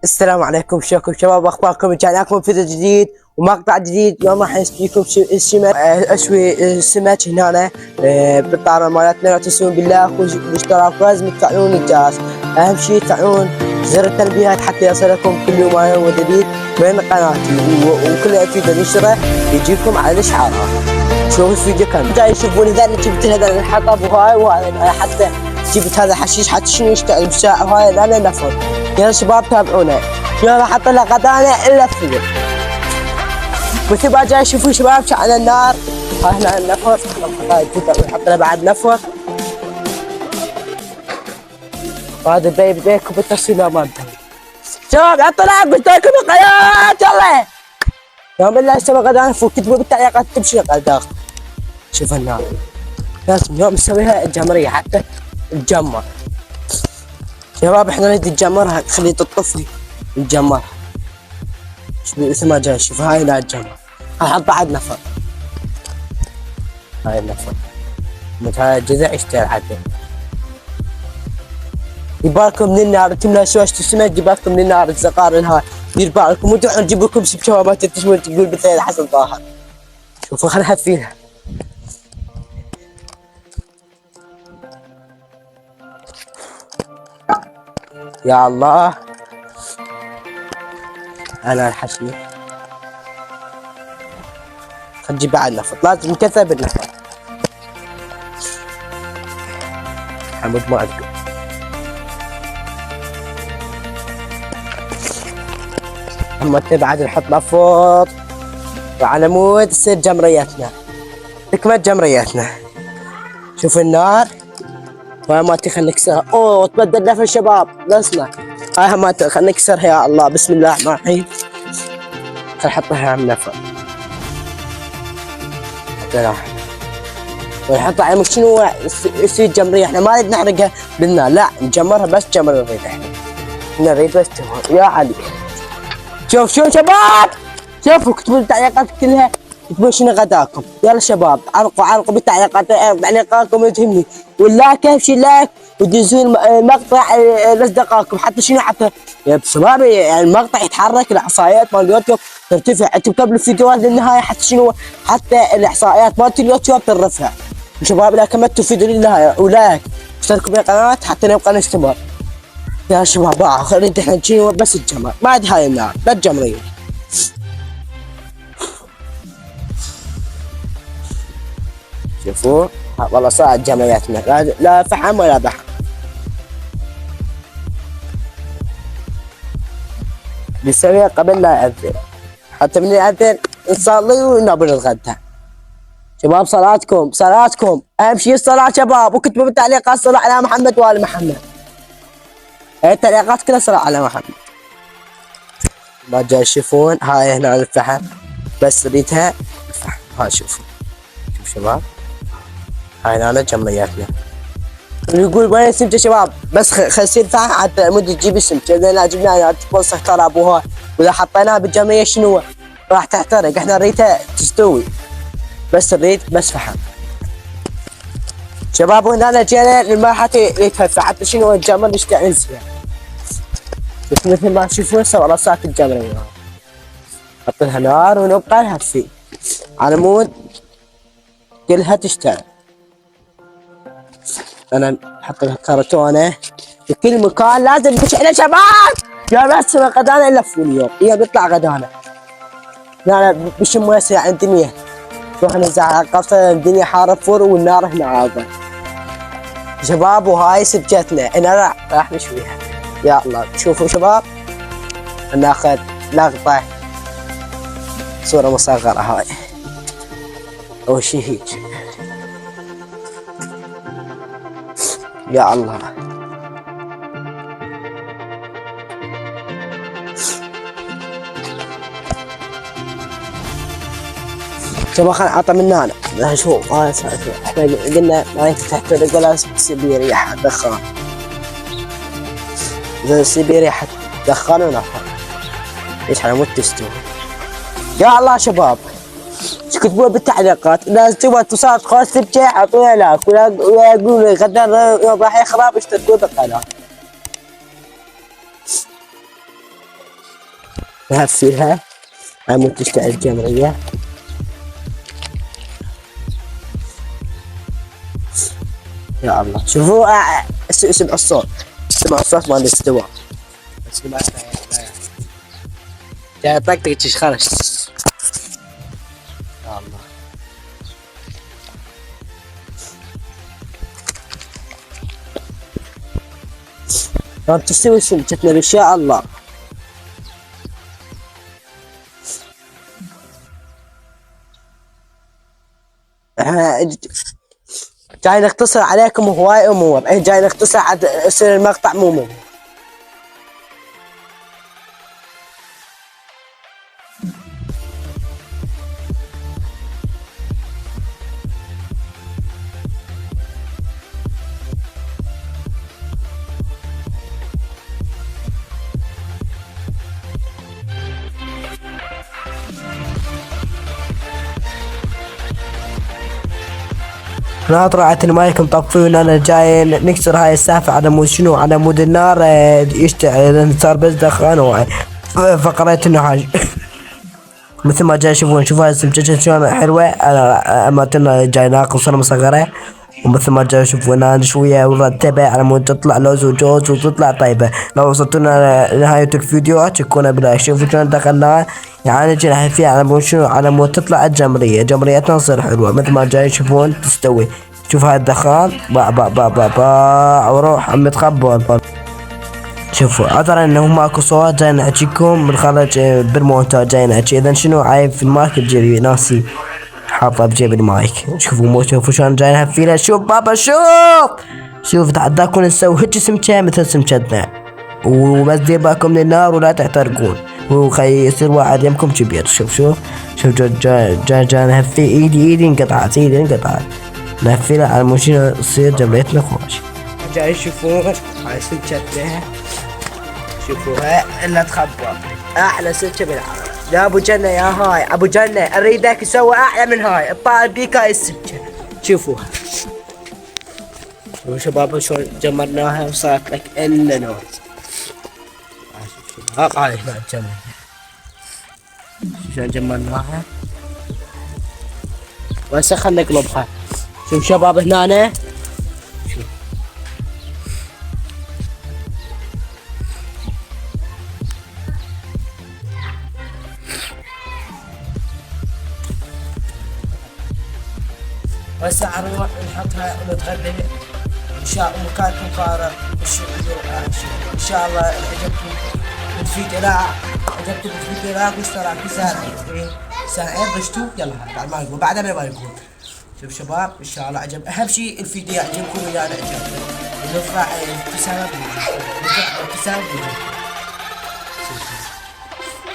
السلام عليكم، شلونكم شباب؟ اخباركم؟ رجعناكم فيديو جديد ومقطع جديد. اليوم راح نشتريكم السمك، اشوي السمك هنا بالطاره مالتنا. لا تنسون بالله الاشتراك، لازم تفعلون الجرس. اهم شيء تفعلون زر التنبيهات حتى يصلكم كل يوم ما هو جديد من قناتي، وكل فيديو نشره يجيكم على الاشعارات. شوفوا الفيديو كامل. جاي يشوفون اذا انا جبت هذا الحطب وهاي حتى جبت هذا حشيش حتى شنو يشتغل بالساعه وهاي انا نفر. يا شباب تابعونا، يلا احط لها غدانا الا الفيل. وتبغى جاي شوفوا شباب على النار. ها هنا النفر، نحط له بعد نفر. وهذا بيكم بالتصوير ما انتهى. شباب حط لها قلت لكم القناه يلا. يوم بالله سوى غدانا فوق، كتبوا بالتعليقات تمشي داخل. شوف النار لازم يوم نسويها جمريه حتى تجمر. شباب احنا نريد نجمرها، تخلي تطفي نجمرها. مثل ما جاي شوف هاي لا تجمر. احط بعد نفر، هاي النفر مثل هاي الجذع يشتغل عدل. يبالكم من النار تملا شوشة السمك، يبالكم من النار الزقار الهاي. دير بالكم وانتم نجيب لكم شباب تتشمون تقول مثل حسن طه. شوفوا خلينا نحفيها. يا الله انا الحشي. خل نجيب بعد نفط، لازم نكثر بالنفط. حمد ما اذكر. اما بعد نحط نفط وعلى مود تصير جمرياتنا. تكمل جمرياتنا. شوف النار ما خلينا نكسرها. اوه تبدل لف الشباب نسمع. هاي ما خلينا نكسرها. يا الله بسم الله الرحمن الرحيم. خل نحطها على النفر. ونحطها على شنو يصير جمريه. احنا ما نريد نحرقها بالنار، لا نجمرها بس جمر نريد احنا. نريد بس تمر. يا علي شوف شباب، شوفوا اكتبوا التعليقات كلها، اكتبوا شنو غداكم. يلا شباب علقوا بالتعليقات، تعليقاتكم تهمني. واللايك اهم شيء لايك، وتدزون المقطع لاصدقائكم حتى شنو حتى يا شباب يعني المقطع يتحرك، الاحصائيات مال اليوتيوب ترتفع. انتم قبل الفيديوهات للنهايه حتى شنو حتى الاحصائيات مالت اليوتيوب ترفع. شباب لا كملتوا الفيديو للنهايه ولايك اشتركوا بالقناه حتى نبقى نستمر. يا شباب خلينا احنا نجي بس الجمر بعد هاي النار لا الجمريه. شوفوا والله صارت جمرياتنا لا فحم ولا بحر. نسويها قبل لا يأذن، حتى من يأذن نصلي ونبي نتغدى. شباب صلاتكم اهم شيء الصلاة شباب، وكتبوا بالتعليقات صلاة على محمد وآل محمد. هاي التعليقات كلها صلاة على محمد. ما جاي يشوفون هاي هنا الفحم بس ريتها الفحم. هاي شوفوا شوف شباب هاي هنا جمرياتنا. يقول وين السمكة شباب؟ بس خسير فحم حتى مدة تجيب السمكة. اذا لا جبناها تتوسخ ترى ابوها، واذا حطيناها بالجمرية شنو راح تحترق. احنا نريتها تستوي بس نريد بس فحم. شباب وهنا جينا للمرحلة اللي تهفى حتى شنو الجمر نشتعل فيها. بس مثل ما تشوفون والله صارت الجمرية. حط لها نار ونبقى نهفي على مود كلها تشتغل. انا احط لها كرتونه في كل مكان لازم تشعل يا شباب. يا بس غدانا يلفوا اليوم، هي بيطلع غدانا. لا بشم ويسع عن الدنيا. نروح نزع قفصة الدنيا حارة فور والنار هنا عاقبة. شباب وهاي سبجتنا انا راح نشويها. يا الله شوفوا شباب ناخذ لقطة صورة مصغرة هاي أو شي هيك. يا الله شباب خلنا نعطى من هنا. شوف هاي احنا قلنا ما تحترق ولا تصير ريحة دخان. إذا تصير ريحة دخان ونفر ليش احنا مو تستوي. يا الله شباب اكتبوا بالتعليقات اذا تبغى تصاد خلاص تبكي اعطونا لايك، ولا يقولوا غدا راح يخرب اشتركوا بالقناة. نهفيها عمود تشتعل الجمرية. يا الله شوفوا اسمعوا الصوت، اسمعوا الصوت مال الاستواء. بس ما جاي طقطق تشخرش. يا الله راح تستوي سمكتنا ان شاء الله. جاي نختصر عليكم هواي امور، جاي نختصر عاد يصير المقطع ممل. ناطر عاد المايك مطفي، انا جاي نكسر هاي السالفة على مود شنو، على مود النار يشتعل صار بس دخان فقريت انه حاجة. مثل ما جاي تشوفون، شوفوا هاي السمكة شلون حلوة. انا اماتنا جاي ناقص انا مصغرة، ومثل ما جاي تشوفون انا شوية مرتبة على مود تطلع لوز وجوز وتطلع طيبة. لو وصلتونا لنهاية الفيديو تشكونا بلايك. شوفوا شلون دخلناها، يعني جينا فيها على مود شنو، على مود تطلع الجمرية، جمريتنا تصير حلوة مثل ما جاي تشوفون تستوي. شوف هاي الدخان باع باع باع باع باع وروح عم يتخبر. شوفوا عذرا انه ماكو صوت، جاي نحكيكم من خارج بالمونتاج جاي نحكي. اذا شنو عايب في المايك بجيبي ناسي حاطه بجيب المايك. شوفوا شلون جاي نهفيله. شوف بابا شوف تحداكم نسوي هيك سمكه مثل سمكتنا، وبس دير بالكم للنار ولا تحترقون، وخي يصير واحد يمكم كبير. شوف جاي نهفي ايدي انقطعت، نهفيله على مشينا تصير جمريتنا خوش. جاي تشوفون هاي سمكتنا، شوفوها الا تخبر احلى سمكه بالعالم. يا ابو جنة يا هاي ابو جنة، اريدك تسوي احلى من هاي، اطالب بيك هاي السمكه. شوفوها شباب شلون جمرناها وصارت لك الا نور. هاي هنا الجمرة شلون جمرناها، وهسه خلنا نقلبها. شوف شباب هنا هسه نروح نحطها ونتغدى ان شاء الله. مكانكم فارغ ان شاء الله عجبكم الفيديو. لا عجبكم الفيديو لا اشتراك ساعتين بشتو يلا بعد ما يقول بعد ما يقول. شوف شباب ان شاء الله عجب، اهم شيء الفيديو يعجبكم ويا انا عجبكم ونرفع ابتسامة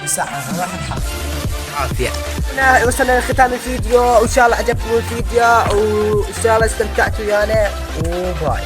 مساحة راح نحط عافية. وصلنا لختام الفيديو، وان شاء الله عجبكم الفيديو وان شاء الله استمتعتوا ويانا، وباي.